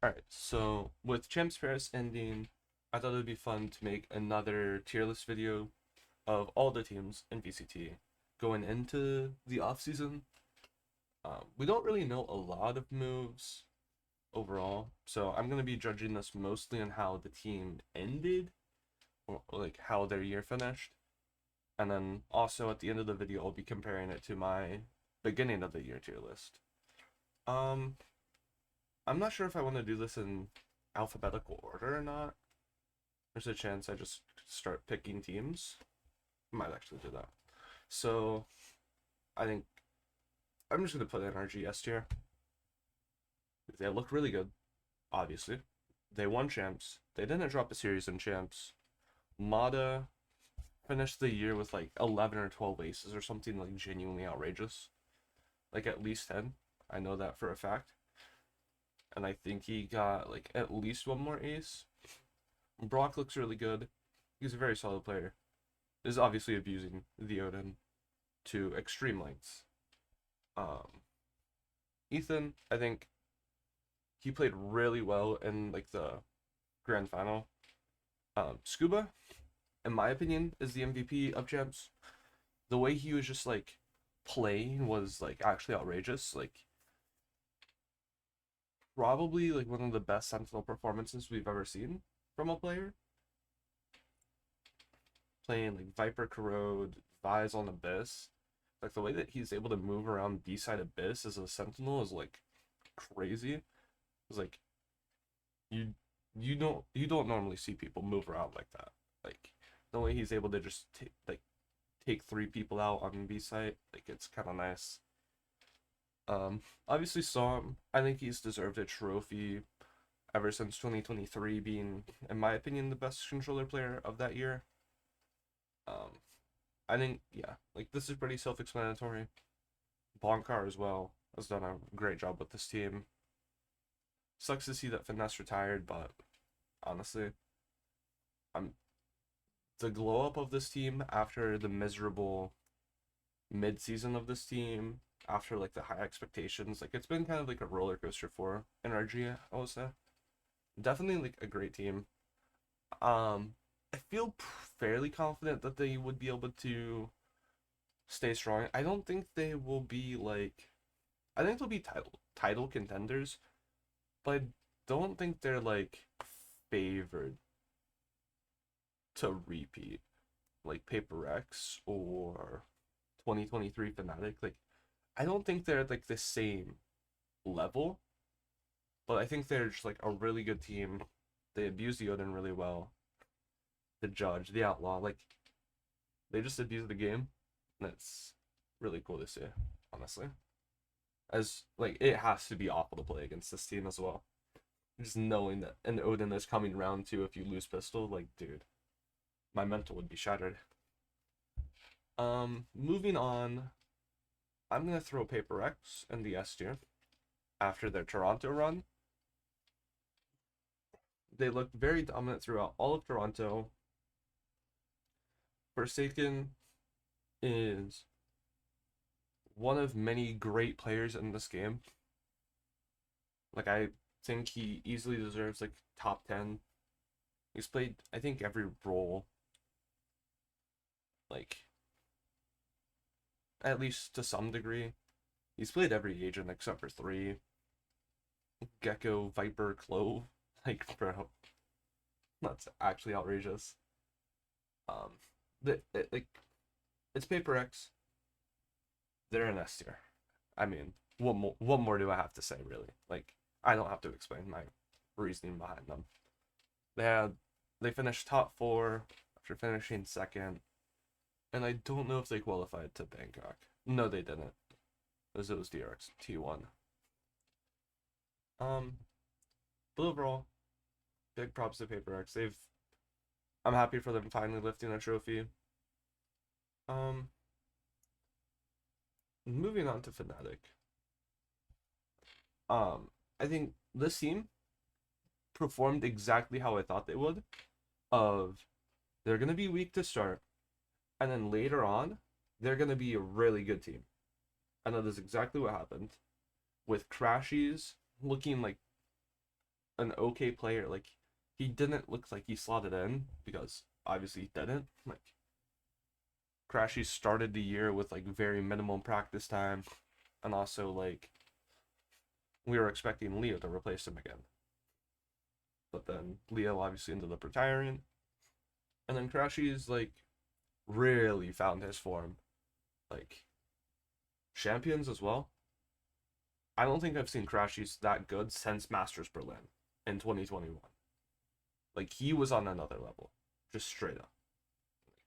Alright, so with Champs Paris ending, I thought it would be fun to make another tier list video of all the teams in VCT going into the offseason. We don't really know a lot of moves overall, so I'm going to be judging this mostly on how the team ended, or like how their year finished. And then also at the end of the video, I'll be comparing it to my beginning of the year tier list. Um, I'm not sure if I want to do this in alphabetical order or not. There's a chance I just start picking teams. I might actually do that. So I think I'm just gonna put NRG S tier. They look really good, obviously. They won champs. They didn't drop a series in champs. Mada finished the year with like 11 or 12 aces or something like genuinely outrageous. Like at least 10. I know that for a fact. And I think he got like at least one more ace. Brock looks really good. He's a very solid player. Is obviously abusing the Odin to extreme lengths. Um, Ethan, I think he played really well in like the grand final. Scuba, in my opinion, is the MVP of champs. The way he was just like playing was like actually outrageous. Like probably like one of the best Sentinel performances we've ever seen from a player. Playing like Viper Corrode, Vise on Abyss. Like the way that he's able to move around B-side Abyss as a Sentinel is like crazy. It's like you you don't normally see people move around like that. Like the way he's able to just take three people out on B site, like it's kind of nice. Obviously Psalm, I think he's deserved a trophy ever since 2023 being, in my opinion, the best controller player of that year. Um, I think yeah, like this is pretty self-explanatory. Bonkar as well has done a great job with this team. Sucks to see that Finesse retired, but honestly, I'm the glow up of this team after the miserable mid season of this team, after like the high expectations, like it's been kind of like a roller coaster for NRG, I would say. Definitely like a great team. Um, I feel fairly confident that they would be able to stay strong. I don't think they will be like I think they'll be title contenders, but I don't think they're like favored to repeat like Paper X or 2023 Fnatic. Like I don't think they're like the same level, but I think they're just like a really good team. They abuse the Odin really well. The judge, the outlaw, like they just abuse the game. And it's really cool to see, honestly. As like it has to be awful to play against this team as well. Just knowing that an Odin is coming round two if you lose pistol, like dude, my mental would be shattered. Moving on, I'm gonna throw Paper X in the S tier after their Toronto run. They looked very dominant throughout all of Toronto. Forsaken is one of many great players in this game. Like I think he easily deserves like top 10. He's played I think every role like at least to some degree. He's played every agent except for three. Gecko, Viper, Clove. Like bro, that's actually outrageous. Um like it's Paper X. They're an S tier. I mean, what more do I have to say really? Like I don't have to explain my reasoning behind them. They had they finished top four after finishing second, and I don't know if they qualified to Bangkok. No, they didn't, because it was DRX T1. Um, but overall, big props to Paper X. I'm happy for them finally lifting a trophy. Um, moving on to Fnatic. I think this team performed exactly how I thought they would. Of they're gonna be weak to start, and then later on, they're gonna be a really good team. And that is exactly what happened with Crashies looking like an okay player. Like, he didn't look like he slotted in because obviously he didn't. Like, Crashy started the year with like very minimal practice time, and also like we were expecting Leo to replace him again. But then Leo obviously ended up retiring, and then Crashy's like really found his form. Like, champions as well. I don't think I've seen Crashy's that good since Masters Berlin in 2021. Like, he was on another level, just straight up.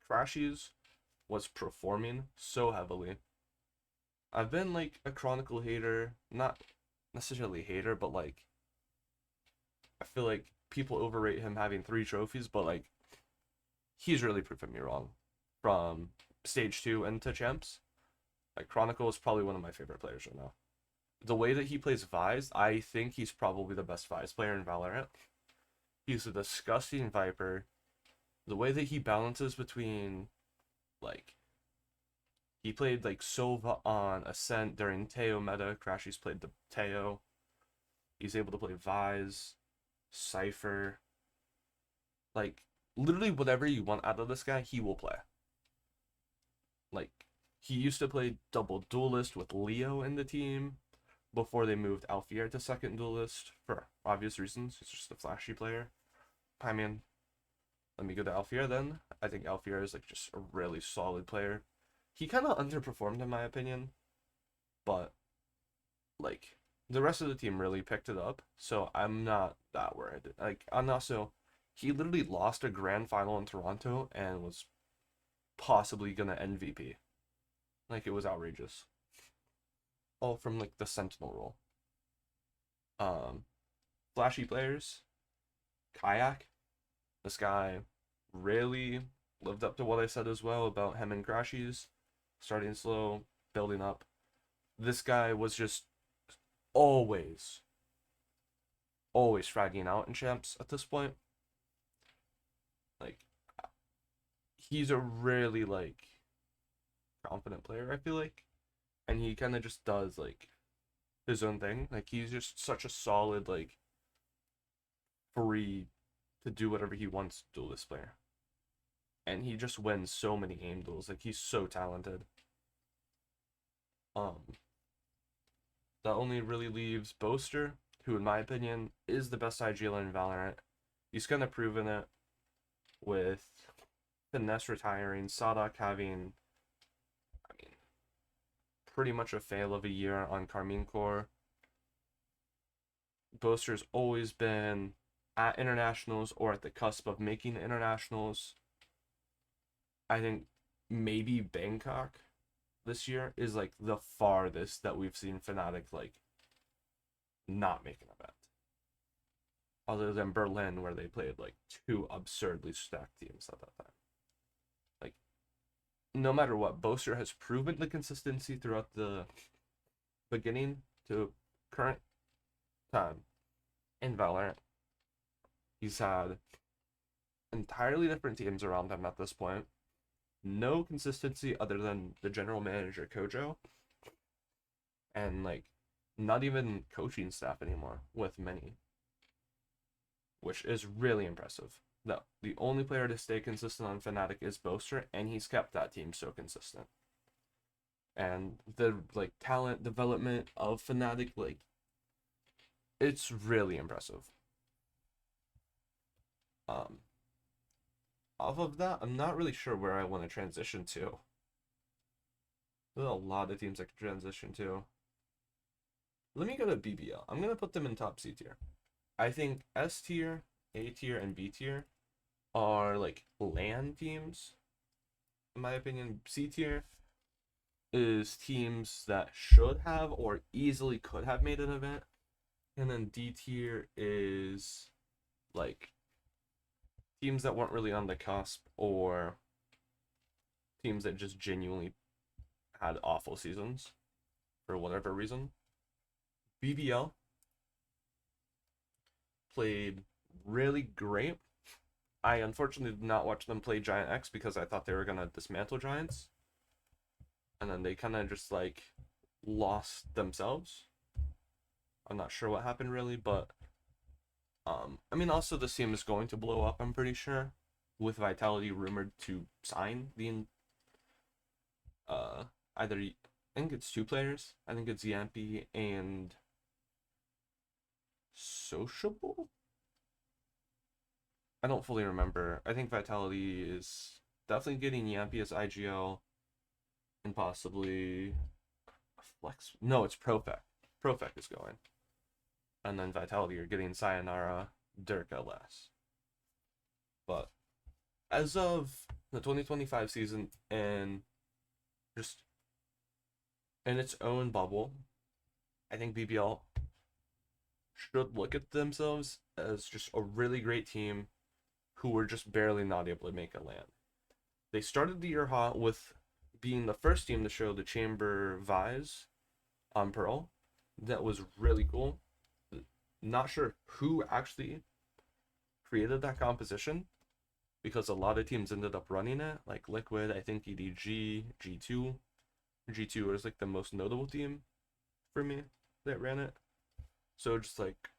Crashy's was performing so heavily. I've been like a Chronicle hater, not necessarily hater, but like I feel like people overrate him having 3 trophies, but like he's really proven me wrong. From stage 2 into champs, like Chronicle is probably one of my favorite players right now. The way that he plays Vise, I think he's probably the best Vise player in Valorant. He's a disgusting Viper. The way that he balances between like he played like Sova on Ascent during Teo meta. Crashy's played the Teo. He's able to play Vise, Cypher. Like, literally whatever you want out of this guy, he will play. Like, he used to play double duelist with Leo in the team before they moved Alfier to second duelist for obvious reasons. He's just a flashy player. I mean, let me go to Alfier then. I think Alfier is like just a really solid player. He kind of underperformed in my opinion, but like the rest of the team really picked it up, so I'm not that worried. Like, I'm also, he literally lost a grand final in Toronto and was possibly gonna MVP. Like, it was outrageous. All from like the Sentinel role. Um, Flashy players, Kayak. This guy really lived up to what I said as well about him and Crashies. Starting slow, building up. This guy was just always, always fragging out in champs at this point. Like, he's a really like confident player, I feel like, and he kind of just does like his own thing. Like, he's just such a solid like free to do whatever he wants duelist player, and he just wins so many aim duels. Like, he's so talented. Um, that only really leaves Boaster, who in my opinion is the best IGL in Valorant. He's kind of proven it with Finesse retiring, Sadak having, I mean, pretty much a fail of a year on Carmine Core. Boaster's always been at internationals or at the cusp of making internationals. I think maybe Bangkok this year is like the farthest that we've seen Fnatic like not make an event. Other than Berlin, where they played like 2 absurdly stacked teams at that time. Like, no matter what, Boaster has proven the consistency throughout the beginning to current time in Valorant. He's had entirely different teams around him at this point. No consistency other than the general manager Kojo, and like not even coaching staff anymore with many, which is really impressive. No, the only player to stay consistent on Fnatic is Boaster, and he's kept that team so consistent. And the like talent development of Fnatic, like, it's really impressive. Um, Off of that, I'm not really sure where I want to transition to. There's a lot of teams I could transition to. Let me go to BBL. I'm gonna put them in top C tier. I think S tier, A tier, and B tier are like LAN teams. In my opinion, C tier is teams that should have or easily could have made an event. And then D tier is like teams that weren't really on the cusp, or teams that just genuinely had awful seasons for whatever reason. BBL played really great. I unfortunately did not watch them play Giant X because I thought they were gonna dismantle Giants, and then they kind of just like lost themselves. I'm not sure what happened really, but I mean, also this team is going to blow up, I'm pretty sure, with Vitality rumored to sign the uh either I think it's two players. I think it's Yampy and Sociable. I don't fully remember. I think Vitality is definitely getting Yampy as IGL and possibly Flex. No, it's Profec. Profec is going. And then Vitality are getting Sayonara, Dirk LS. But as of the 2025 season and just in its own bubble, I think BBL should look at themselves as just a really great team who were just barely not able to make a LAN. They started the year hot with being the first team to show the Chamber Vise on Pearl. That was really cool. Not sure who actually created that composition because a lot of teams ended up running it, like Liquid, I think EDG, G2. G2 was like the most notable team for me that ran it. So just like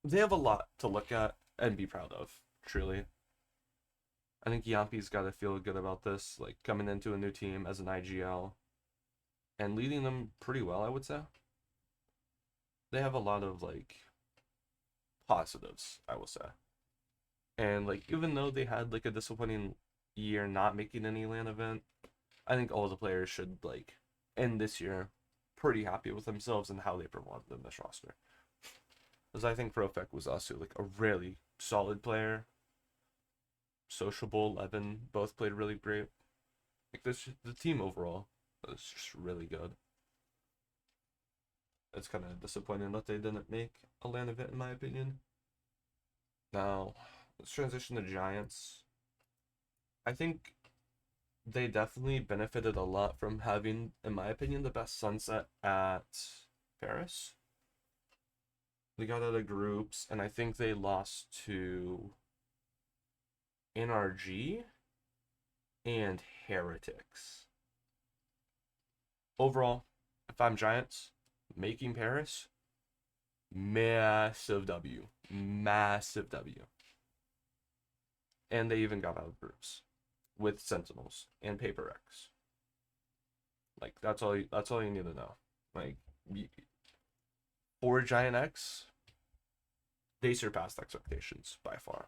they have a lot to look at and be proud of, truly. I think Yampy's got to feel good about this, like coming into a new team as an IGL and leading them pretty well, I would say. They have a lot of like positives, I will say. And like even though they had like a disappointing year not making any LAN event, I think all the players should like end this year pretty happy with themselves and how they performed in this roster. Because I think Profec was also like a really solid player. Sociable, Levin, both played really great. Like this, the team overall was just really good. It's kind of disappointing that they didn't make a LAN event, in my opinion. Now, let's transition to Giants. I think they definitely benefited a lot from having, in my opinion, the best sunset at Paris. They got out of groups, and I think they lost to NRG and Heretics. Overall, if I'm Giants, making Paris, massive W. Massive W. And they even got out of groups with Sentinels and Paper X. Like that's all you need to know. Like for Giant X, they surpassed expectations by far.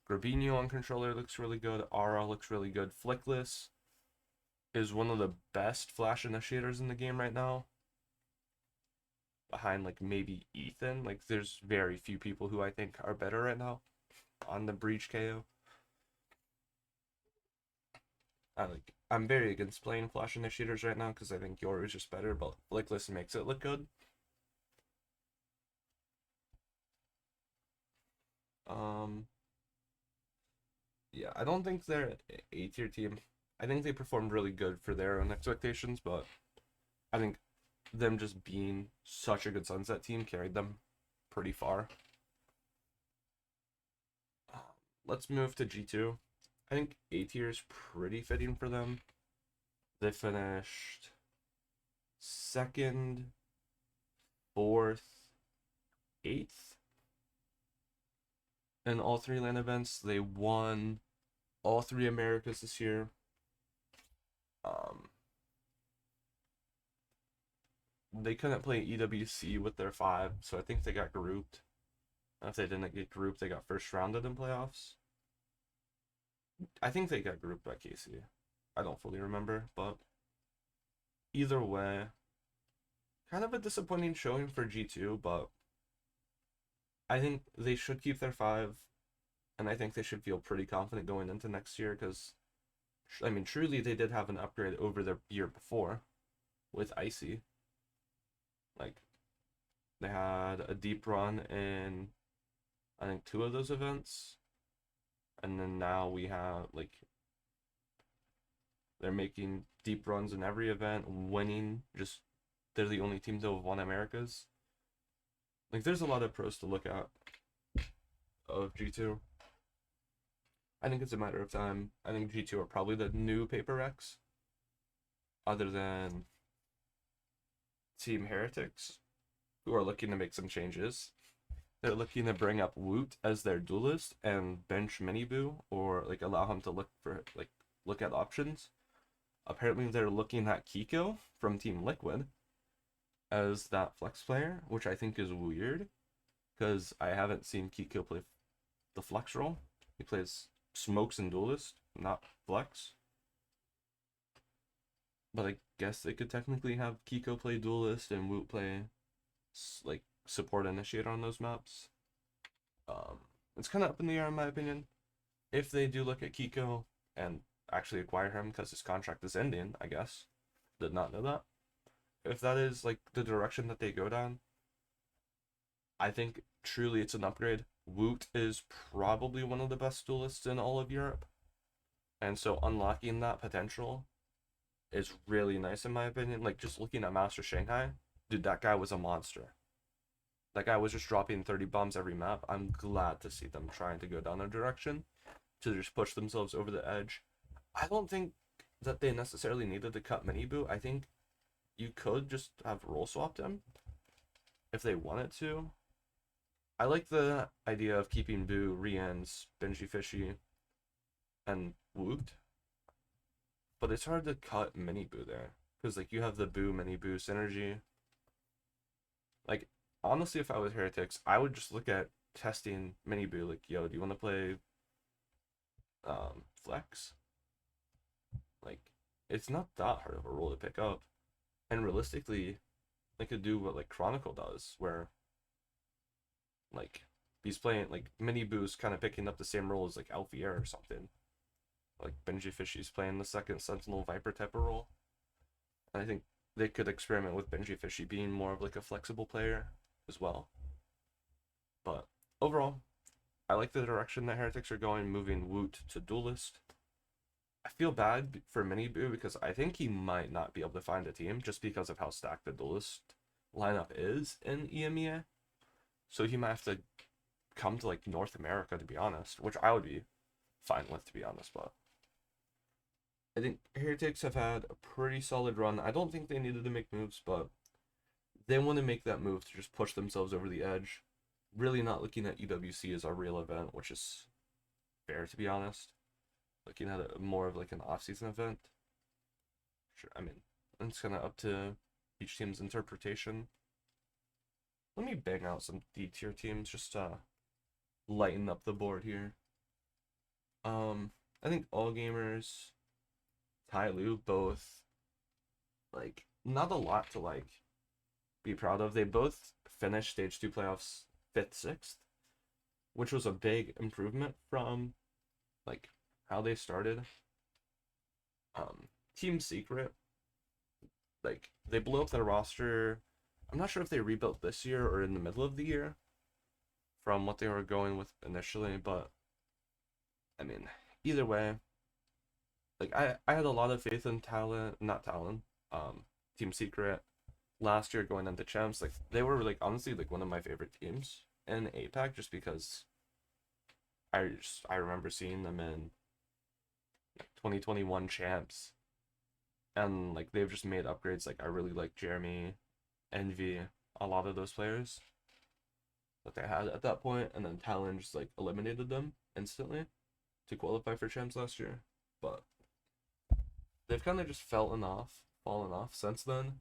Grabinho on controller looks really good. Ara looks really good. Flickless is one of the best flash initiators in the game right now. Behind like maybe Ethan. Like there's very few people who I think are better right now on the Breach KO. I'm very against playing flash initiators right now because I think Yoru is just better, but Flickless makes it look good. Yeah, I don't think they're an A-tier team. I think they performed really good for their own expectations, but I think them just being such a good Sunset team carried them pretty far. Let's move to G2. I think A-tier is pretty fitting for them. They finished second, fourth, eighth in all three LAN events. They won all three Americas this year. They couldn't play EWC with their 5, so I think they got grouped. If they didn't get grouped, they got first rounded in playoffs. I think they got grouped by KC. I don't fully remember, but either way, kind of a disappointing showing for G2, but I think they should keep their 5, and I think they should feel pretty confident going into next year because, I mean, truly they did have an upgrade over their year before with Icy. Like, they had a deep run in, I think, 2 of those events. And then now we have, like, they're making deep runs in every event, winning. Just, they're the only team to have won Americas. Like, there's a lot of pros to look at of G2. I think it's a matter of time. I think G2 are probably the new Paper X, other than Team Heretics, who are looking to make some changes. they're looking to bring up Woot as their duelist and bench Miniboo, or like allow him to look at options. Apparently they're looking at Kiko from Team Liquid as that flex player, which I think is weird because I haven't seen Kiko play the flex role. He plays smokes and duelist, not flex. But I guess they could technically have Kiko play duelist and Woot play like support initiator on those maps. It's kind of up in the air in my opinion. If they do look at Kiko and actually acquire him because his contract is ending, I guess. Did not know that. If that is like the direction that they go down, I think truly it's an upgrade. Woot is probably one of the best duelists in all of Europe. And so unlocking that potential is really nice in my opinion. Like just looking at Master Shanghai, dude, that guy was a monster. That guy was just dropping 30 bombs every map. I'm glad to see them trying to go down that direction to just push themselves over the edge. I don't think that they necessarily needed to cut Miniboo. I think you could just have role swapped him if they wanted to. I like the idea of keeping Boo, Rian's, Benji Fishy, and Woot, but it's hard to cut Miniboo there because like you have the Boo Miniboo synergy. Like honestly, if I was Heretics, I would just look at testing Miniboo. Like, yo, do you want to play flex? Like, it's not that hard of a role to pick up, and realistically, they could do what like Chronicle does, where like he's playing like Miniboo's kind of picking up the same role as like Alfier or something. Like Benji Fishy's playing the second Sentinel Viper type of role. And I think they could experiment with Benji Fishy being more of like a flexible player as well. But overall, I like the direction that Heretics are going, moving Woot to Duelist. I feel bad for Miniboo because I think he might not be able to find a team just because of how stacked the Duelist lineup is in EMEA. So he might have to come to like North America, to be honest, which I would be fine with, to be honest. But I think Heretics have had a pretty solid run. I don't think they needed to make moves, but they want to make that move to just push themselves over the edge. Really not looking at EWC as a real event, which is fair, to be honest. Looking at it more of like an off-season event. Sure, I mean, it's kind of up to each team's interpretation. Let me bang out some D tier teams just to lighten up the board here. I think All Gamers, Tyloo, both like not a lot to like be proud of. They both finished stage 2 playoffs 5th, 6th, which was a big improvement from like how they started. Team Secret, like they blew up their roster. I'm not sure if they rebuilt this year or in the middle of the year from what they were going with initially, but I mean, either way, like I had a lot of faith in Team Secret last year going into champs. Like they were like honestly like one of my favorite teams in APAC just because I remember seeing them in 2021 champs, and like they've just made upgrades. Like I really like Jeremy, Envy, a lot of those players that they had at that point, and then Talon just like eliminated them instantly to qualify for champs last year. But they've kind of just fallen off since then,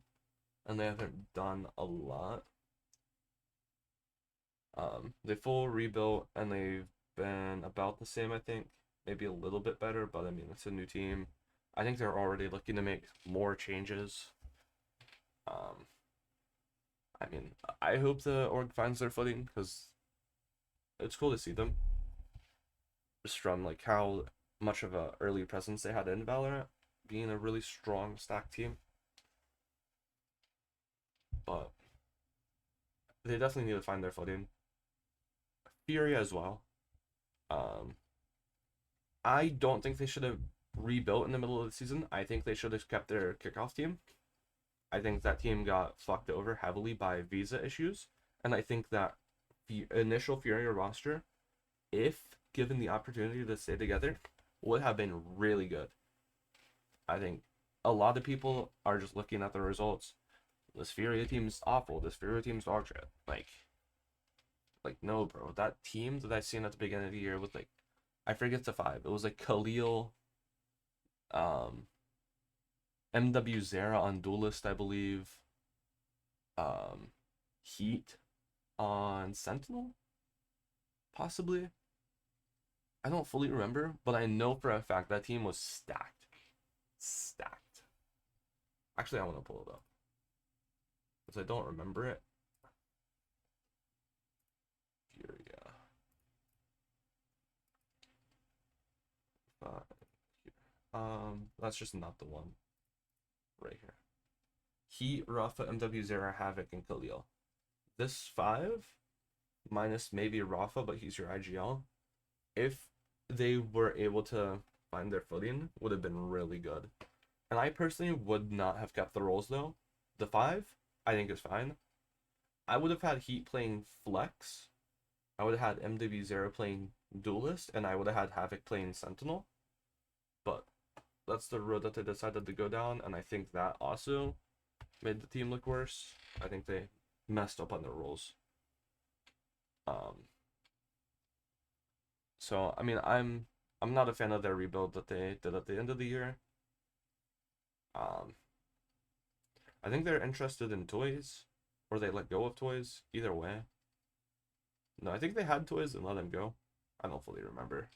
and they haven't done a lot. They full rebuilt and they've been about the same, I think. Maybe a little bit better, but I mean, it's a new team. I think they're already looking to make more changes. I mean, I hope the org finds their footing because it's cool to see them. Just from like how much of a early presence they had in Valorant, being a really strong stack team. But they definitely need to find their footing. Fury as well. I don't think they should have rebuilt in the middle of the season. I think they should have kept their kickoff team. I think that team got fucked over heavily by visa issues, and I think that the initial Fury roster, if given the opportunity to stay together, would have been really good. I think a lot of people are just looking at the results. This Fury team's awful. This Fury team's dog shit. Like like, no, bro. That team that I seen at the beginning of the year with like, I forget the five. It was like Khalil, um, MW Zera on Duelist, I believe. Um, Heat on Sentinel, possibly. I don't fully remember, but I know for a fact that team was stacked. Stacked. Actually, I want to pull it up because I don't remember it. Furia. That's just not the one right here. Heat, Rafa, MW Zera, Havoc, and Khalil. This five, minus maybe Rafa, but he's your IGL. If they were able to find their footing, would have been really good. And I personally would not have kept the roles though. The five, I think is fine. I would have had Heat playing Flex. I would have had MW Zero playing Duelist, and I would have had Havoc playing Sentinel. But that's the road that they decided to go down, and I think that also made the team look worse. I think they messed up on their roles. So I mean, I'm not a fan of their rebuild that they did at the end of the year. I think they're interested in toys, or they let go of toys. Either way. No, I think they had toys and let them go. I don't fully remember.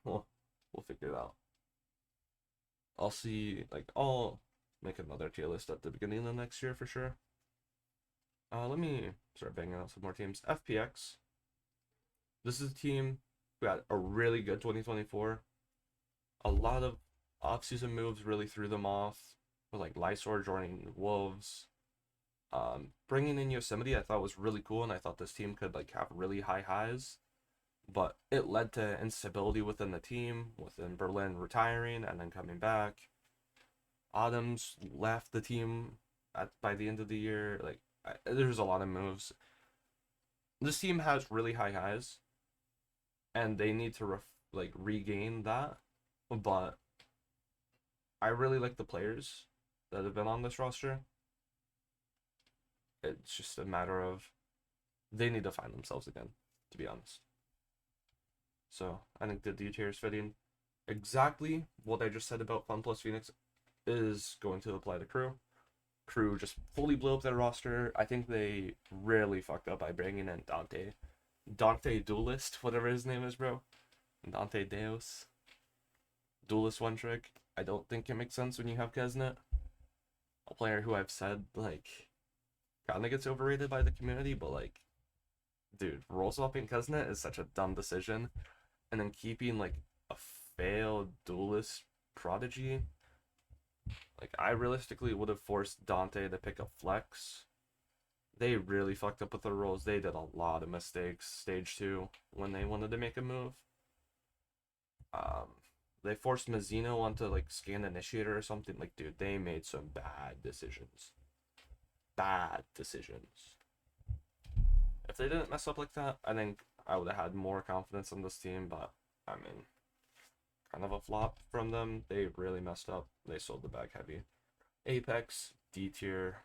Well, we'll figure it out. I'll see. Like, I'll make another tier list at the beginning of next year for sure. Let me start banging out some more teams. FPX. This is a team who had a really good 2024. A lot of offseason moves really threw them off. With like Lysor joining Wolves. Bringing in Yosemite I thought was really cool, and I thought this team could like have really high highs. But it led to instability within the team, within Berlin retiring and then coming back. Adams left the team by the end of the year. Like, there's a lot of moves. This team has really high highs, and they need to regain that. But I really like the players that have been on this roster. It's just a matter of they need to find themselves again, to be honest. So I think the D tier is fitting. Exactly what I just said about Fun Plus Phoenix is going to apply to Crew. Crew just fully blew up their roster. I think they really fucked up by bringing in Dante. Dante Duelist, whatever his name is, bro. Dante Deus. Duelist one trick. I don't think it makes sense when you have Kesnet. A player who I've said, like, kind of gets overrated by the community, but, like, dude, role swapping Kesnet is such a dumb decision. And then keeping, like, a failed Duelist prodigy. Like, I realistically would have forced Dante to pick up Flex. They really fucked up with their roles. They did a lot of mistakes stage 2 when they wanted to make a move. They forced Mazzino onto like Scan Initiator or something. Like, dude, they made some bad decisions. Bad decisions. If they didn't mess up like that, I think I would have had more confidence in this team, but I mean, kind of a flop from them. They really messed up. They sold the bag heavy. Apex, D tier,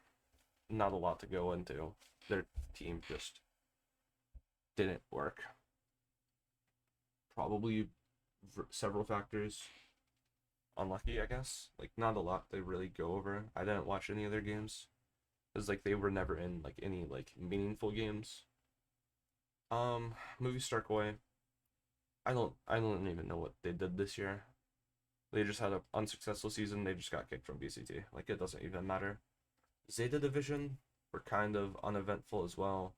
not a lot to go into. Their team just didn't work. Probably several factors. Unlucky, I guess. Like, not a lot to really go over. I didn't watch any of their games. It's like they were never in like any like meaningful games. Movie Starkboy. I don't even know what they did this year. They just had an unsuccessful season. They just got kicked from VCT. Like, it doesn't even matter. Zeta Division were kind of uneventful as well.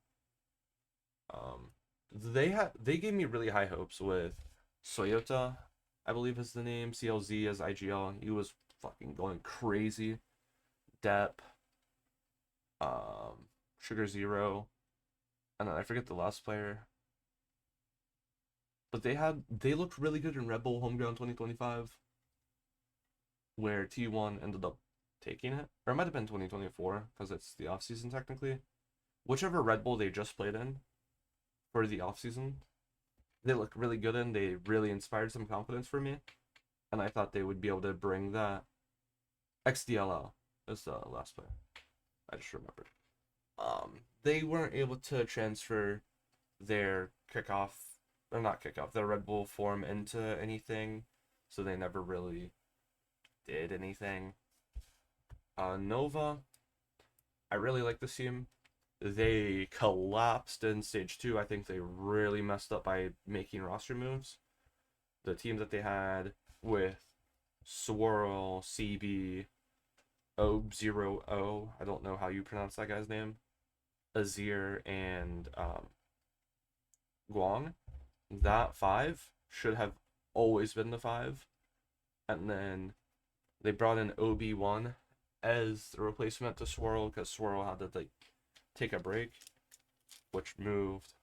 They gave me really high hopes with Soyota, I believe is the name. CLZ as IGL. He was fucking going crazy. Depp. Sugar Zero. And then I forget the last player. But they looked really good in Red Bull Homeground 2025. Where T1 ended up taking it. Or it might have been 2024, because it's the offseason technically. Whichever Red Bull they just played in for the offseason, they looked really good in. They really inspired some confidence for me. And I thought they would be able to bring that. XDLL is the last player. I just remembered. They weren't able to transfer their kickoff, or not kickoff, their Red Bull form into anything, so they never really did anything. Nova, I really like this team. They collapsed in stage 2. I think they really messed up by making roster moves. The team that they had with Swirl, CB, O0O, I don't know how you pronounce that guy's name, Azir, and Guang, that 5 should have always been the 5. And then they brought in OB1 as the replacement to Swirl because Swirl had to like take a break, which moved.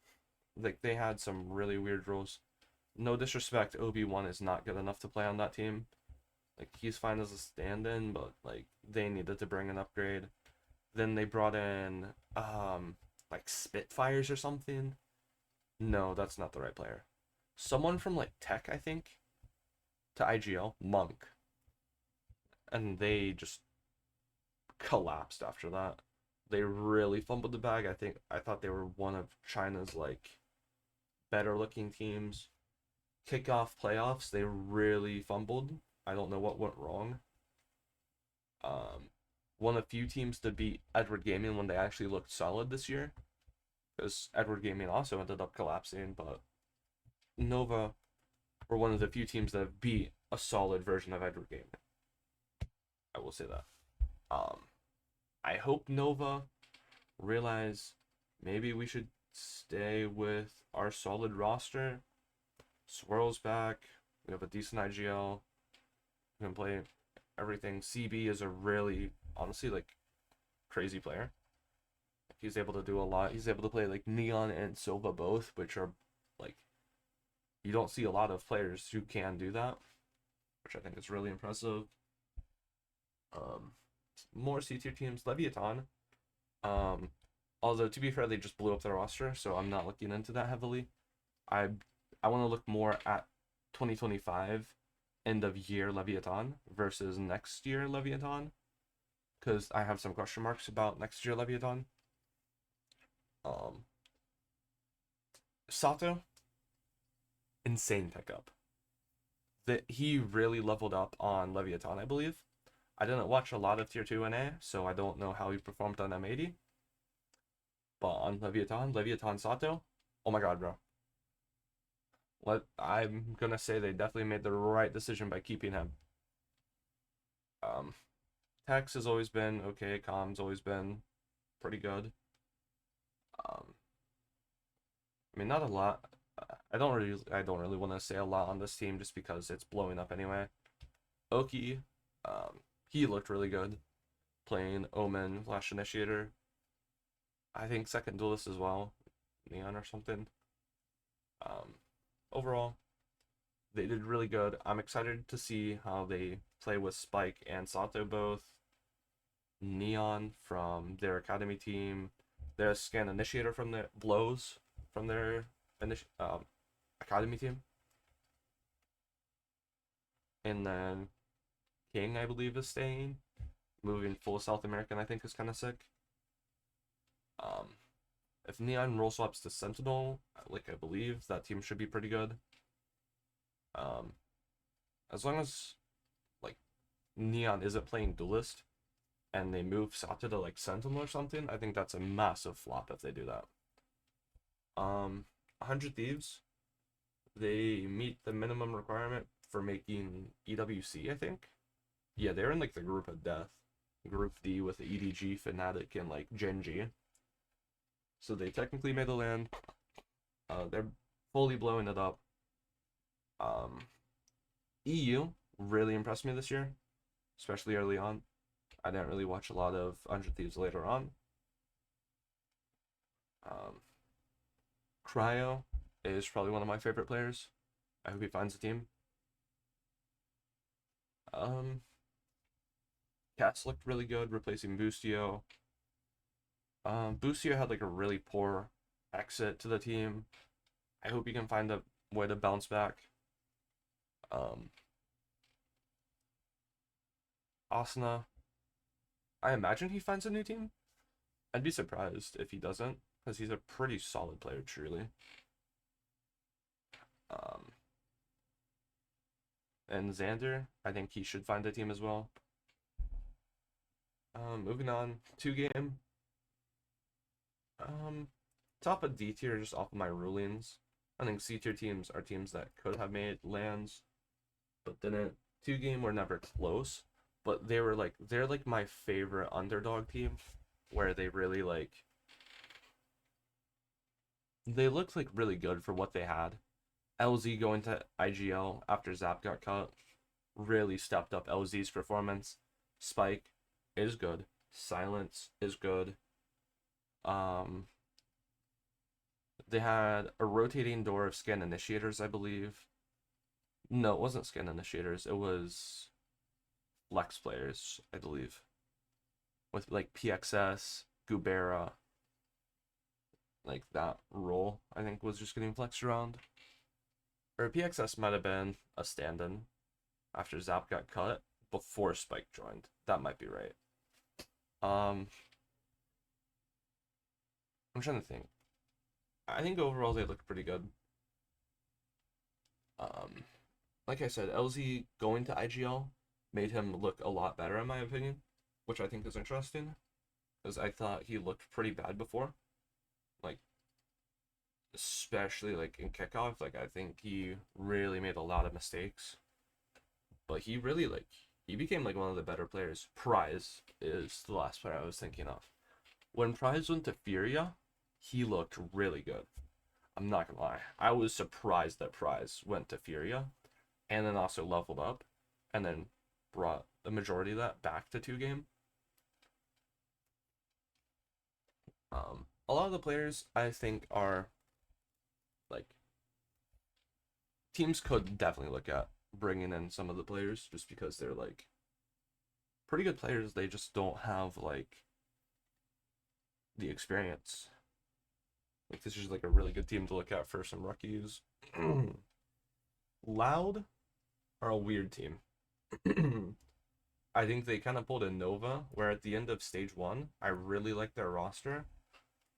Like they had some really weird rules. No disrespect, OB1 is not good enough to play on that team. Like he's fine as a stand-in, but like they needed to bring an upgrade. Then they brought in like Spitfires or something. No, that's not the right player. Someone from like Tech, I think, to IGL, Monk. And they just collapsed after that. They really fumbled the bag. I thought they were one of China's like better looking teams. Kickoff playoffs, they really fumbled. I don't know what went wrong. One of few teams to beat Edward Gaming when they actually looked solid this year, because Edward Gaming also ended up collapsing, but Nova were one of the few teams that beat a solid version of Edward Gaming. I will say that. I hope Nova realize maybe we should stay with our solid roster. Swirl's back. We have a decent IGL. We can play everything. CB is a really, honestly, like, crazy player. He's able to do a lot. He's able to play, like, Neon and Silva both, which are, like, you don't see a lot of players who can do that, which I think is really impressive. More C-tier teams. Leviathan. Although, to be fair, they just blew up their roster, so I'm not looking into that heavily. I want to look more at 2025 end of year Leviathan versus next year Leviathan, because I have some question marks about next year Leviathan. Sato, insane pickup. That he really leveled up on Leviathan, I believe. I didn't watch a lot of Tier 2 NA, so I don't know how he performed on M80. But on Leviathan Sato, oh my god, bro. I'm gonna say they definitely made the right decision by keeping him. Tex has always been okay. Com's always been pretty good. I mean, not a lot. I don't really want to say a lot on this team just because it's blowing up anyway. Oki, he looked really good playing Omen Flash Initiator. I think second duelist as well, Neon or something. Overall, they did really good. I'm excited to see how they play with Spike and Sato both. Neon from their academy team. Their Scan Initiator from their Blows from their academy team. And then King, I believe, is staying. Moving full South American, I think, is kind of sick. If Neon roll swaps to Sentinel, like I believe, that team should be pretty good. As long as like Neon isn't playing Duelist and they move Sato to like Sentinel or something, I think that's a massive flop if they do that. 100 Thieves, they meet the minimum requirement for making EWC, I think. Yeah, they're in like the group of death. Group D with the EDG, Fnatic, and like Genji. So they technically made the land. They're fully blowing it up. EU really impressed me this year, especially early on. I didn't really watch a lot of 100 Thieves later on. Cryo is probably one of my favorite players. I hope he finds a team. Cats looked really good, replacing Boostio. Boostio had like a really poor exit to the team. I hope he can find a way to bounce back. Asuna, I imagine he finds a new team. I'd be surprised if he doesn't, because he's a pretty solid player, truly. Um, and Xander, I think he should find a team as well. Moving on, 2 game. Um, Top of D tier just off of my rulings. I think C tier teams are teams that could have made lands, but didn't. 2 game were never close, but they're like my favorite underdog team, where they really like they looked like really good for what they had. LZ going to IGL after Zap got cut really stepped up LZ's performance. Spike is good. Silence is good. Um, they had a rotating door of scan initiators, I believe. No, it wasn't scan initiators. It was flex players, I believe, with like PXS, Gubera, like that role. I think was just getting flexed around. Or PXS might have been a stand-in after Zap got cut before Spike joined. That might be right. I'm trying to think. I think overall they look pretty good. Um, like I said, LZ going to IGL made him look a lot better in my opinion, which I think is interesting, because I thought he looked pretty bad before, like especially like in kickoff. Like I think he really made a lot of mistakes, but he really like he became like one of the better players. Prize is the last player I was thinking of. When Prize went to Furia, he looked really good. I'm not gonna lie. I was surprised that Prize went to Furia and then also leveled up and then brought the majority of that back to 2 game. A lot of the players I think are like teams could definitely look at bringing in some of the players just because they're like pretty good players. They just don't have like the experience. Like this is like a really good team to look at for some rookies. Loud are a weird team. I think they kind of pulled a Nova, where at the end of stage 1, I really like their roster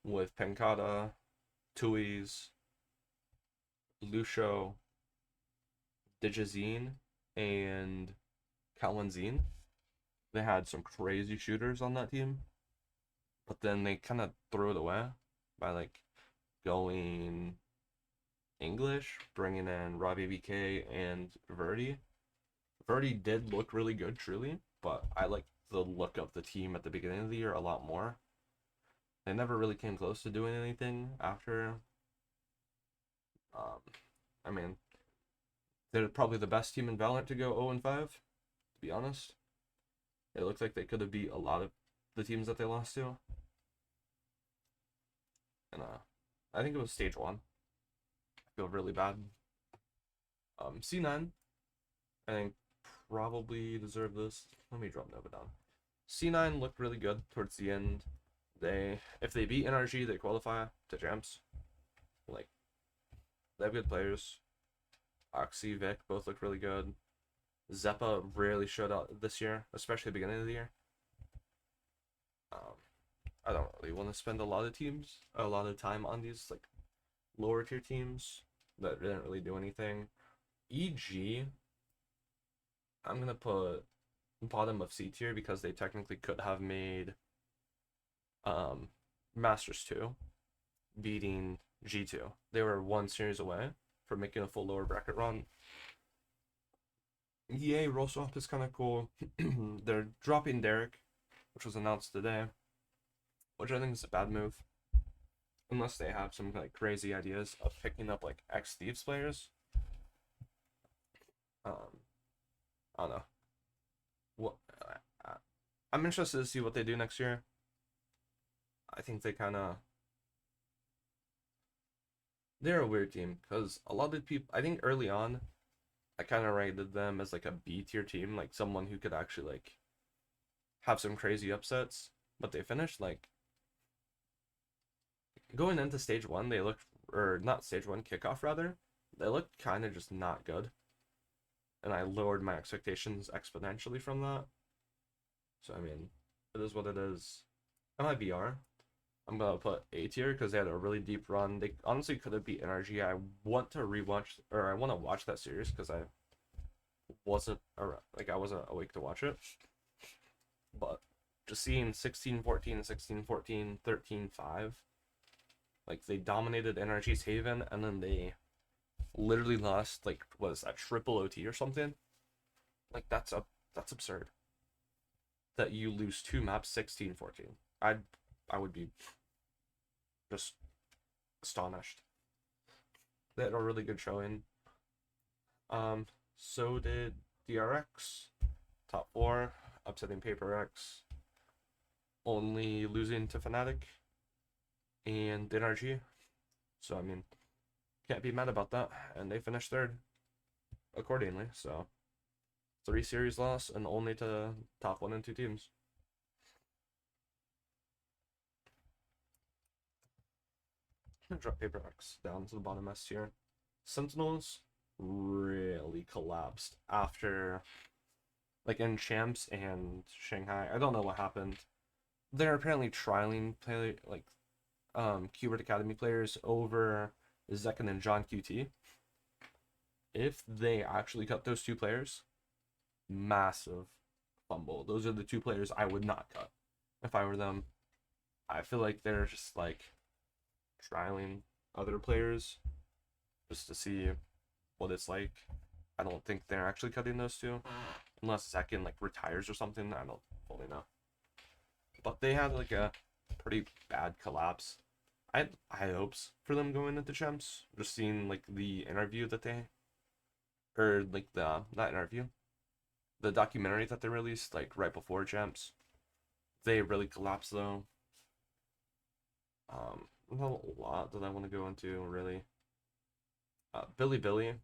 with Pencata, Tui's, Lucio, Digizine, and Kalanzine. They had some crazy shooters on that team, but then they kind of threw it away by like going English, bringing in Robbie BK and Verdi. Verdi did look really good, truly, but I like the look of the team at the beginning of the year a lot more. They never really came close to doing anything after. Um, I mean, they're probably the best team in Valorant to go 0-5, to be honest. It looks like they could have beat a lot of the teams that they lost to. And I think it was stage 1. I feel really bad. C9, I think probably deserve this. Let me drop Nova down. C9 looked really good towards the end. If they beat NRG, they qualify to champs. Like, they have good players. Oxy, Vic both look really good. Zeppa really showed out this year, especially the beginning of the year. I don't really want to spend a lot of time on these like lower tier teams that didn't really do anything. EG, I'm gonna put bottom of C tier because they technically could have made Masters 2, beating G2. They were 1 series away from making a full lower bracket run. EA roll swap is kind of cool. They're dropping Derek, which was announced today, which I think is a bad move. Unless they have some like crazy ideas of picking up like ex Thieves players. I don't know. What I'm interested to see what they do next year. I think they're a weird team because a lot of people. I think early on, I kind of rated them as like a B tier team, like someone who could actually like have some crazy upsets. But they finished like going into stage 1. They looked, or not stage 1, kickoff rather. They looked kind of just not good, and I lowered my expectations exponentially from that. So I mean, it is what it is. Am I BR? I'm gonna put A tier because they had a really deep run. They honestly could have beat NRG. I want to rewatch, or I want to watch that series because I wasn't awake to watch it. But just seeing 16-14, 16-14, 13-5, like they dominated NRG's Haven, and then they literally lost like was a triple OT or something. Like that's absurd. That you lose two maps 16-14. I would be just astonished. They had a really good showing. So did DRX, top four, upsetting Paper X, only losing to Fnatic and NRG. So I mean, can't be mad about that. And they finished third accordingly. So 3 series loss and only to top 1 and 2 teams. Drop Paper X down to the bottom S tier. Sentinels really collapsed after, like, in Champs and Shanghai. I don't know what happened. They're apparently trialing Qbert Academy players over Zekin and John QT. If they actually cut those 2 players, massive fumble. Those are the 2 players I would not cut if I were them. I feel like they're just like trialing other players just to see what it's like. I don't think they're actually cutting those 2 unless Zekin like retires or something. I don't fully know. But they had like a pretty bad collapse. I had high hopes for them going into Champs. Just seeing like the interview that they, or like the not interview, the documentary that they released like right before Champs. They really collapsed though. Not a lot that I want to go into really. Billy,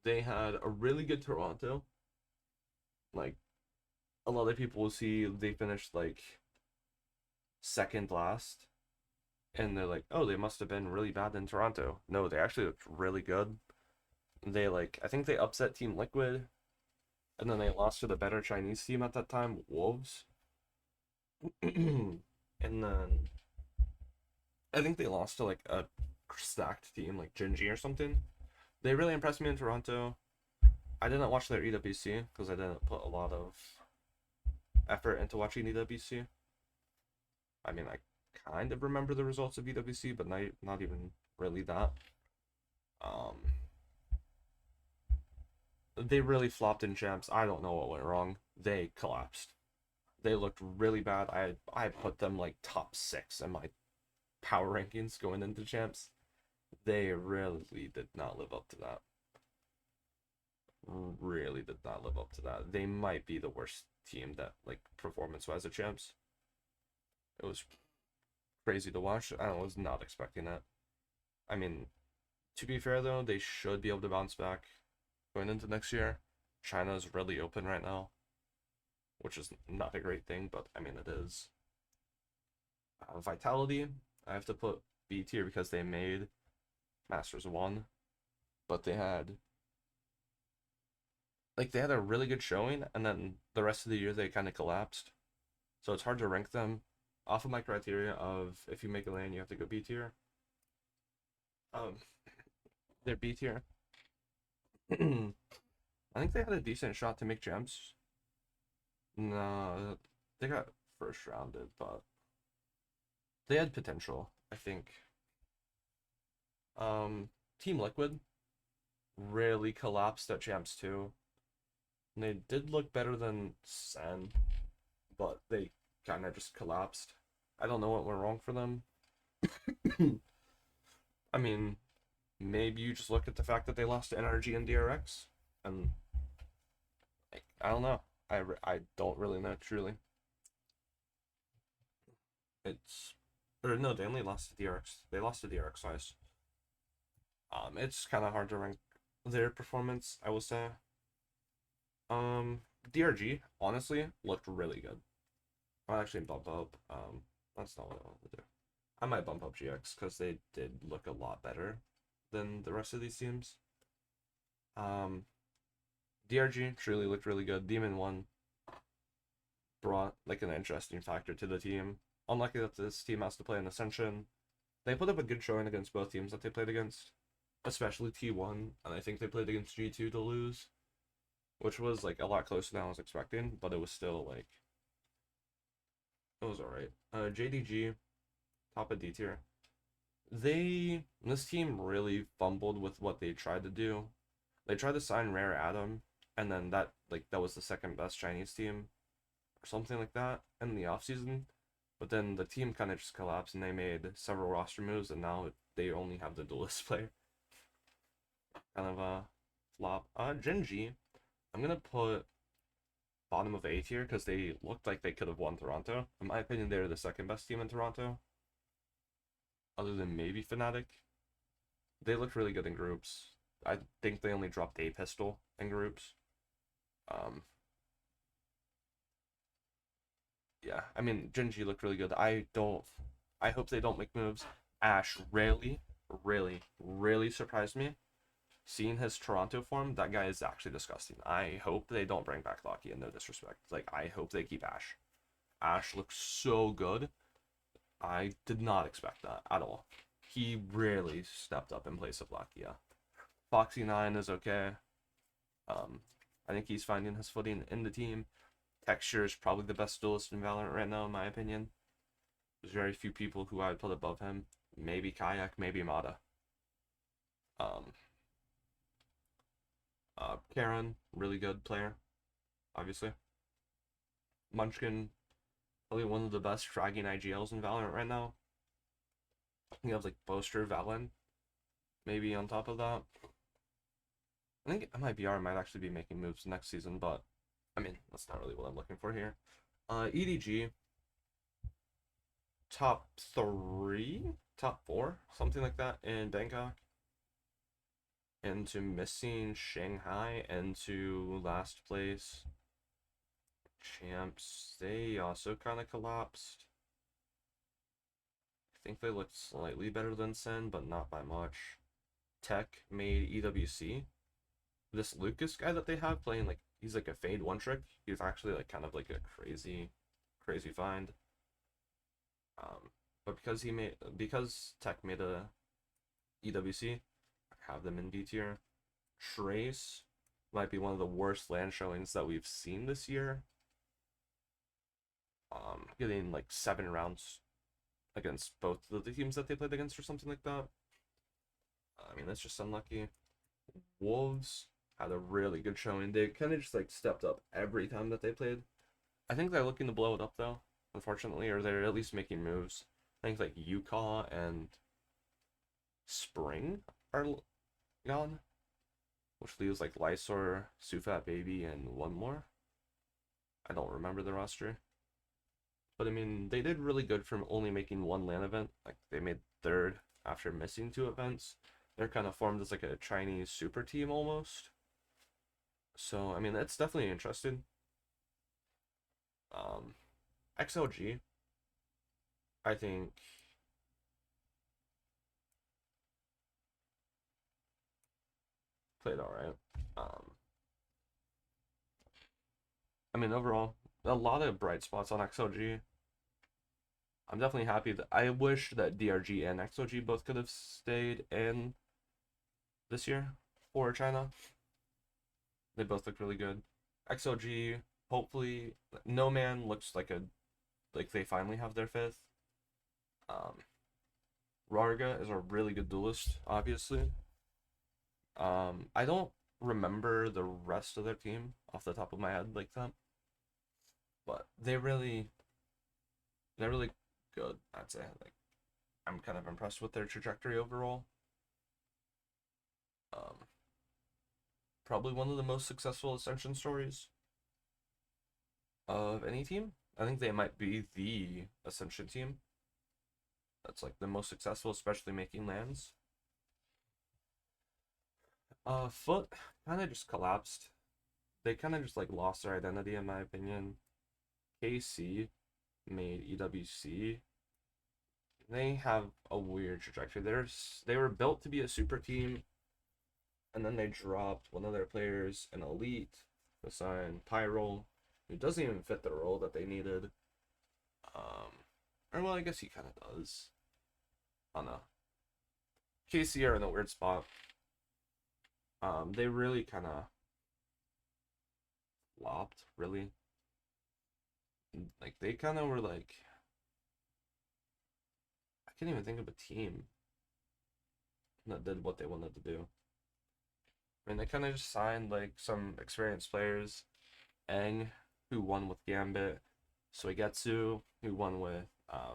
they had a really good Toronto. Like a lot of people will see they finished like second last, and they're like, oh, they must have been really bad in Toronto. No, they actually looked really good. They like I think they upset Team Liquid, and then they lost to the better Chinese team at that time, Wolves. And then I think they lost to like a stacked team like Genji or something. They really impressed me in Toronto. I didn't watch their EWC because I didn't put a lot of effort into watching EWC. I mean, I kind of remember the results of EWC, but not even really that. Um, they really flopped in champs. I don't know what went wrong. They collapsed. They looked really bad. I put them like top 6 in my power rankings going into champs. They really did not live up to that. Really did not live up to that. They might be the worst team that like performance wise at champs. It was crazy to watch. I was not expecting that. I mean, to be fair though, they should be able to bounce back going into next year. China's really open right now, which is not a great thing, but I mean it is. Vitality, I have to put B tier because they made Masters 1, but they had a really good showing, and then the rest of the year they kind of collapsed. So it's hard to rank them off of my criteria of if you make a lane, you have to go B tier. They're B tier. I think they had a decent shot to make gems. No, they got first rounded, but they had potential, I think. Team Liquid really collapsed at champs too. And they did look better than Sen, but they kind of just collapsed. I don't know what went wrong for them. I mean, maybe you just look at the fact that they lost to NRG and DRX, and like, I don't know. I don't really know truly. It's or no, they only lost to DRX. They lost to DRX twice. It's kind of hard to rank their performance, I will say. DRG honestly looked really good. I'll actually bump up. That's not what I wanted to do. I might bump up GX because they did look a lot better than the rest of these teams. DRG truly looked really good. Demon 1 brought like an interesting factor to the team. Unlucky that this team has to play an Ascension. They put up a good showing against both teams that they played against, especially T1, and I think they played against G2 to lose, which was like a lot closer than I was expecting, but it was still like, it was alright. JDG, top of D tier. This team really fumbled with what they tried to do. They tried to sign Rare Adam, and then that was the second best Chinese team, or something like that, in the offseason. But then the team kind of just collapsed, and they made several roster moves, and now they only have the duelist player. Kind of a flop. Gen G, I'm gonna put bottom of A tier because they looked like they could have won Toronto. In my opinion, they're the second best team in Toronto, other than maybe Fnatic. They looked really good in groups. I think they only dropped a pistol in groups. Um, yeah, I mean, Gen G looked really good. I hope they don't make moves. Ash really surprised me. Seeing his Toronto form, that guy is actually disgusting. I hope they don't bring back Locky, and no disrespect. Like, I hope they keep Ash. Ash looks so good. I did not expect that at all. He really stepped up in place of Lakia. Foxy9 is okay. I think he's finding his footing in the team. Texture is probably the best duelist in Valorant right now, in my opinion. There's very few people who I would put above him. Maybe Kayak, maybe Mata. Um, Karen, really good player, obviously. Munchkin, probably one of the best fragging IGLs in Valorant right now. You have like Boaster, Valen, maybe on top of that. I think MIBR might actually be making moves next season, but I mean, that's not really what I'm looking for here. EDG, top 3, top 4, something like that in Bangkok. Into missing Shanghai, into last place. Champs, they also kind of collapsed. I think they looked slightly better than Sen, but not by much. Tech made EWC. This Lucas guy that they have playing, like, he's like a fade one trick. He's actually like kind of like a crazy find. But because Tech made a EWC, I have them in D tier. Trace might be one of the worst land showings that we've seen this year. Getting like 7 rounds against both of the teams that they played against or something like that. I mean, that's just unlucky. Wolves had a really good showing. They kind of just like stepped up every time that they played. I think they're looking to blow it up though, unfortunately, or they're at least making moves. I think like Yuka and Spring are gone, which leaves like Lysor, Sufat Baby, and one more. I don't remember the roster. But I mean, they did really good from only making one LAN event. Like, they made 3rd after missing 2 events. They're kind of formed as like a Chinese super team almost. So, I mean, that's definitely interesting. XLG, I think, played alright. I mean, overall, a lot of bright spots on XLG. I'm definitely happy that I wish that DRG and XOG both could have stayed in this year for China. They both look really good. XOG, hopefully, No Man looks like they finally have their 5th. Rarga is a really good duelist, obviously. I don't remember the rest of their team off the top of my head like that, but they're really good, I'd say. Like, I'm kind of impressed with their trajectory overall. Probably one of the most successful Ascension stories of any team. I think they might be the Ascension team that's like the most successful, especially making lands. Foot kind of just collapsed. They kind of just like lost their identity, in my opinion. KC made EWC. They have a weird trajectory. They were built to be a super team, and then they dropped one of their players, an elite, to sign Pyro, who doesn't even fit the role that they needed. Or well, I guess he kind of does. I don't know. KC are in a weird spot. They really kind of flopped, really. Like they kind of were like, I can't even think of a team that did what they wanted to do. I mean, they kind of just signed like some experienced players. Eng, who won with Gambit, Suigetsu, who won with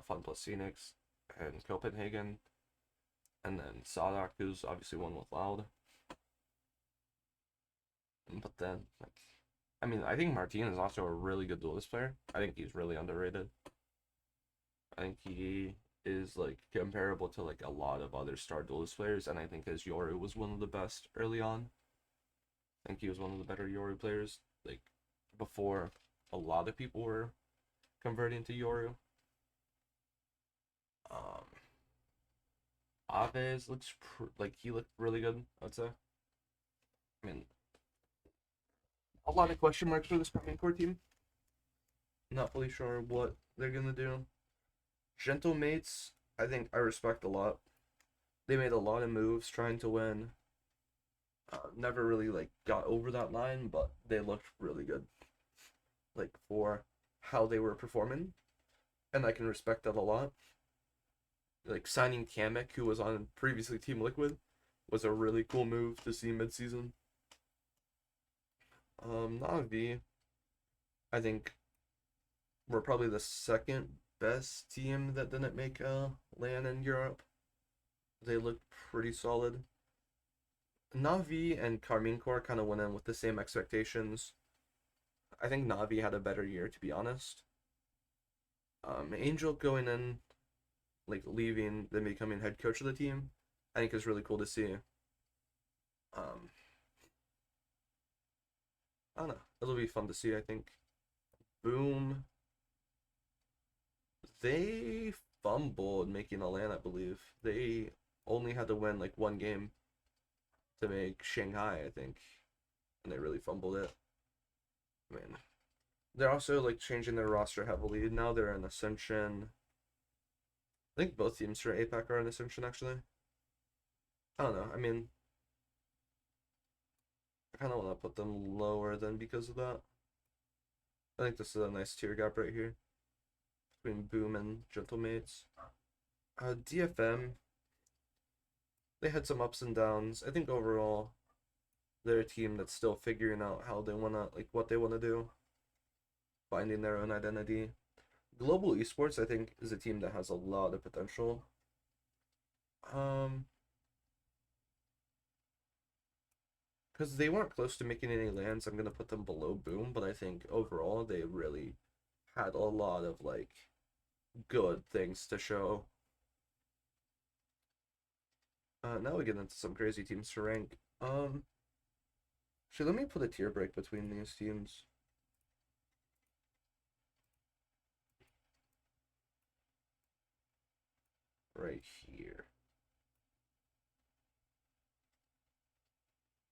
Fun Plus Phoenix and Copenhagen, and then Sadak, who's obviously won with Loud. But then, like, I mean, I think Martin is also a really good duelist player. I think he's really underrated. I think he is like comparable to like a lot of other star duelist players, and I think his Yoru was one of the best early on. I think he was one of the better Yoru players, like before a lot of people were converting to Yoru. Um, Aves looks like he looked really good, I'd say. I mean, a lot of question marks for this Carmine Core team. Not fully sure what they're gonna do. Gentle Mates, I think I respect a lot. They made a lot of moves trying to win. Never really like got over that line, but they looked really good. Like for how they were performing, and I can respect that a lot. Like signing Kamek, who was on previously Team Liquid, was a really cool move to see mid-season. Na'Vi, I think we're probably the second best team that didn't make a LAN in Europe. They looked pretty solid. Na'Vi and Carmine Corps kind of went in with the same expectations. I think Na'Vi had a better year, to be honest. Angel going in, like leaving, then becoming head coach of the team, I think is really cool to see. I don't know. It'll be fun to see, I think. Boom. They fumbled making a LAN, I believe. They only had to win like one game to make Shanghai, I think. And they really fumbled it. I mean, they're also like changing their roster heavily. Now they're in Ascension. I think both teams for APAC are in Ascension, actually. I don't know. I mean, I kind of want to put them lower than because of that. I think this is a nice tier gap right here between Boom and Gentlemates. DFM, they had some ups and downs. I think overall, they're a team that's still figuring out how they wanna like what they wanna do, finding their own identity. Global Esports, I think, is a team that has a lot of potential. Because they weren't close to making any lands, I'm gonna put them below Boom, but I think overall they really had a lot of like good things to show. Now we get into some crazy teams to rank. Let me put a tier break between these teams. Right here.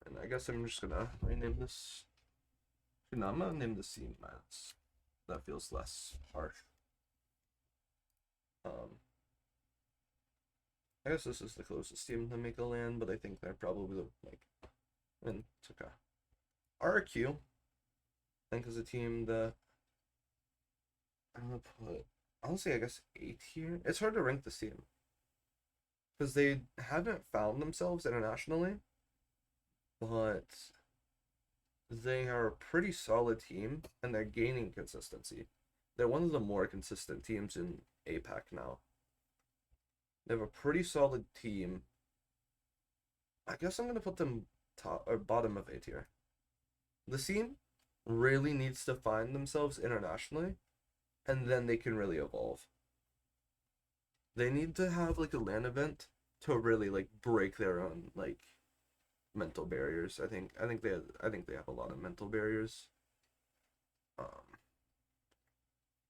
And I guess I'm just gonna rename this. No, I'm gonna name this team Mats. That feels less harsh. I guess this is the closest team to make a LAN, but I think they're probably like, I mean, it's okay. RQ, I think is a team that I'm gonna put, honestly, I guess 8 here. It's hard to rank this team because they haven't found themselves internationally, but they are a pretty solid team and they're gaining consistency. They're one of the more consistent teams in APAC now. They have a pretty solid team. I guess I'm gonna put them top or bottom of A tier. The team really needs to find themselves internationally, and then they can really evolve. They need to have like a LAN event to really like break their own like mental barriers. I think they have a lot of mental barriers.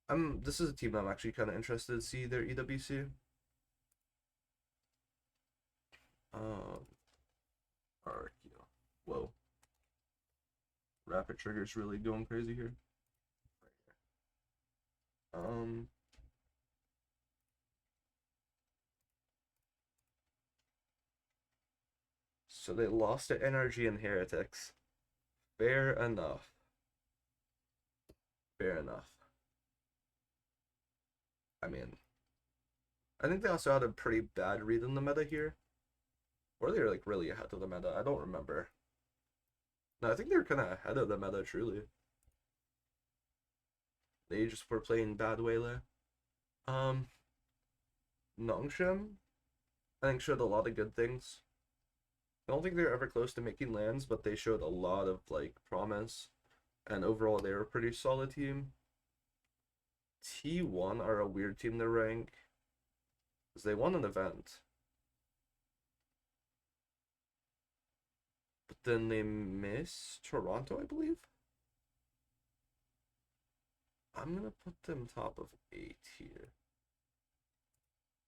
This is a team I'm actually kind of interested to see their EWC. Whoa. Rapid Trigger's really going crazy here. So they lost to NRG and Heretics. Fair enough. Fair enough. I mean, I think they also had a pretty bad read in the meta here. Or they were like really ahead of the meta. I don't remember. No, I think they were kind of ahead of the meta, truly. They just were playing bad Waylay. Um, Nongshim, I think showed a lot of good things. I don't think they were ever close to making lands, but they showed a lot of like promise. And overall, they were a pretty solid team. T1 are a weird team to rank because they won an event, but then they missed Toronto, I believe. I'm gonna put them top of 8 here.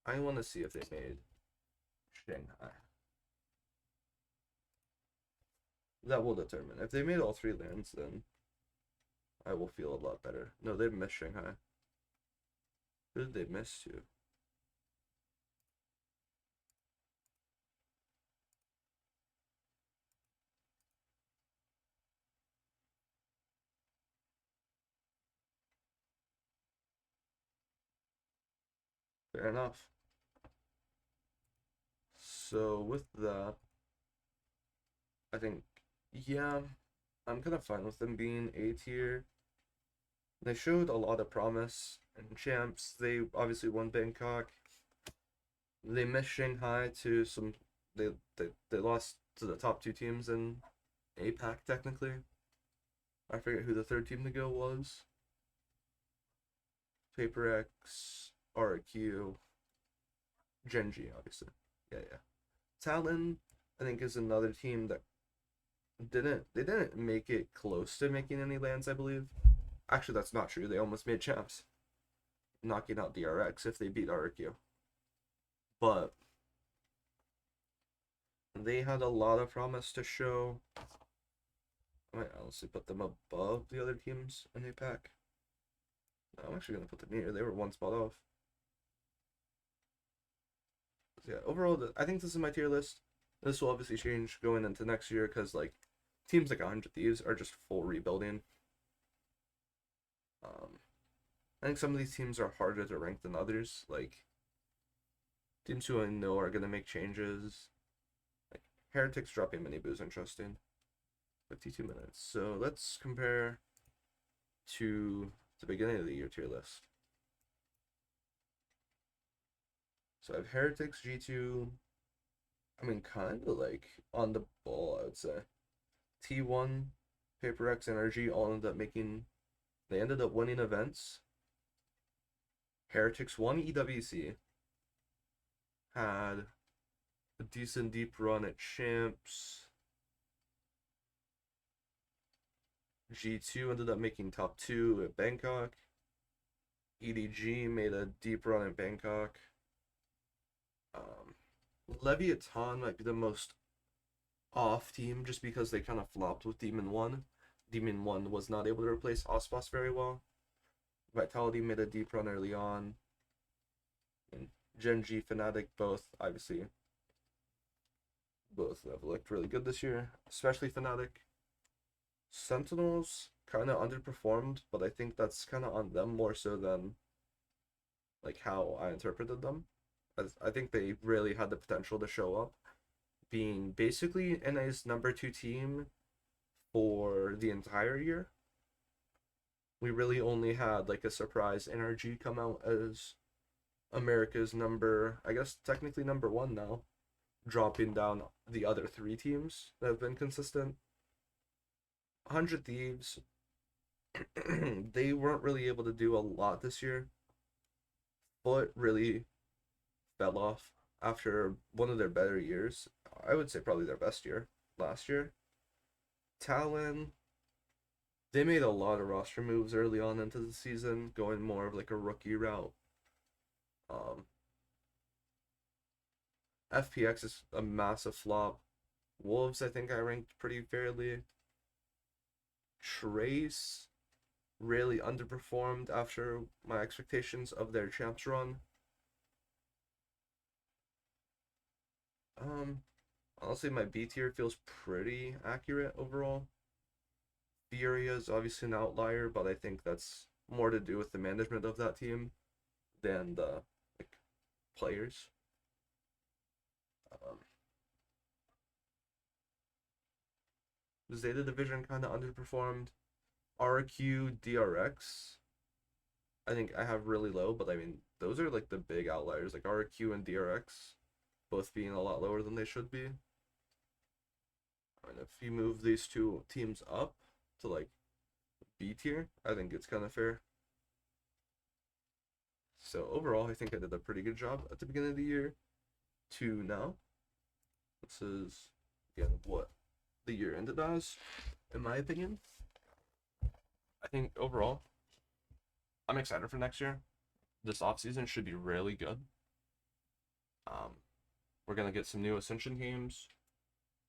I want to see if they made Shanghai. That will determine. If they made all 3 lands, then I will feel a lot better. No, they missed Shanghai. Who did they miss to? Fair enough. So with that, I think, yeah, I'm kind of fine with them being A tier. They showed a lot of promise in champs. They obviously won Bangkok. They missed Shanghai to some. They lost to the top 2 teams in APAC technically. I forget who the 3rd team to go was. PaperX, RQ, Genji, obviously. Yeah. Talon, I think, is another team that didn't make it close to making any lands, I believe. Actually, that's not true. They almost made champs, knocking out DRX if they beat RQ. But they had a lot of promise to show. I might honestly put them above the other teams in APAC. No, I'm actually going to put them near. They were 1 spot off. So yeah, overall, I think this is my tier list. This will obviously change going into next year because like teams like 100 Thieves are just full rebuilding. I think some of these teams are harder to rank than others. Like teams who I know are gonna make changes. Like Heretics dropping mini boo's interesting. 52 minutes. So let's compare to the beginning of the year tier list. So I have Heretics G2. I mean, kind of like on the ball, I would say. T1, PaperX, NRG all ended up making. They ended up winning events. Heretics won EWC. Had a decent deep run at champs. G2 ended up making top 2 at Bangkok. EDG made a deep run at Bangkok. Leviathan might be the most off team just because they kind of flopped with Demon 1. Demon 1 was not able to replace Ospas very well. Vitality made a deep run early on. And Genji, Fnatic, both obviously both have looked really good this year, especially Fnatic. Sentinels kind of underperformed, but I think that's kind of on them more so than like how I interpreted them. I think they really had the potential to show up, being basically NA's number 2 team for the entire year. We really only had like a surprise NRG come out as America's number, I guess technically number 1 now, dropping down the other 3 teams that have been consistent. 100 Thieves, they weren't really able to do a lot this year. Foot really fell off after one of their better years. I would say probably their best year last year. Talon, they made a lot of roster moves early on into the season, going more of like a rookie route. FPX is a massive flop. Wolves, I think I ranked pretty fairly. Trace really underperformed after my expectations of their champs run. Honestly, my B tier feels pretty accurate overall. Furia is obviously an outlier, but I think that's more to do with the management of that team than the like players. Um, the Zeta division kind of underperformed. RQ, DRX, I think I have really low, but I mean those are like the big outliers, like RQ and DRX, both being a lot lower than they should be. And if you move these two teams up to like B tier, I think it's kind of fair. So overall, I think I did a pretty good job at the beginning of the year to now. This is again what the year ended as, in my opinion. I think overall, I'm excited for next year. This offseason should be really good. Um, we're gonna get some new Ascension teams,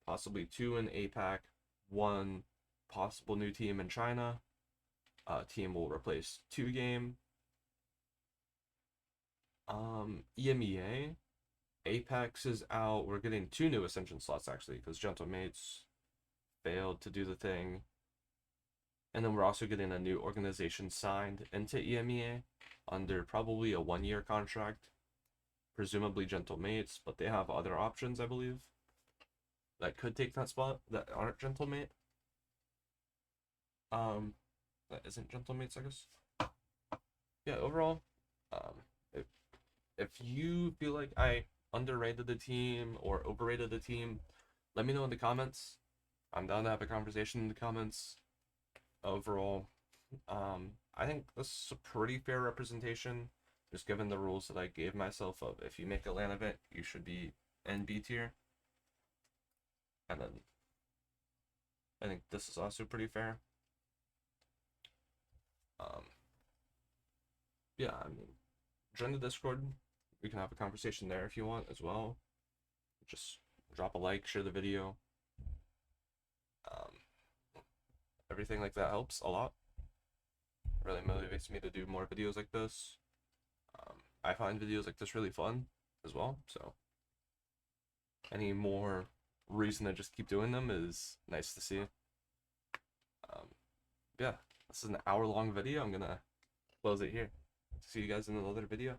possibly 2 in APAC, 1 possible new team in China. Team will replace 2 game. EMEA, Apex is out. We're getting 2 new Ascension slots actually because Gentle Mates failed to do the thing. And then we're also getting a new organization signed into EMEA under probably a 1-year contract, presumably Gentle Mates, but they have other options, I believe, that could take that spot that aren't Gentle Mate. That isn't Gentle Mates, I guess. Yeah, overall, if you feel like I underrated the team or overrated the team, let me know in the comments. I'm down to have a conversation in the comments. Overall, I think this is a pretty fair representation, just given the rules that I gave myself of if you make a LAN event, you should be in B tier. And then I think this is also pretty fair. Yeah, I mean, join the Discord. We can have a conversation there if you want as well. Just drop a like, share the video. Everything like that helps a lot. Really motivates me to do more videos like this. I find videos like this really fun as well, so any more reason to just keep doing them is nice to see. Yeah, this is an hour-long video. I'm gonna close it here. See you guys in another video.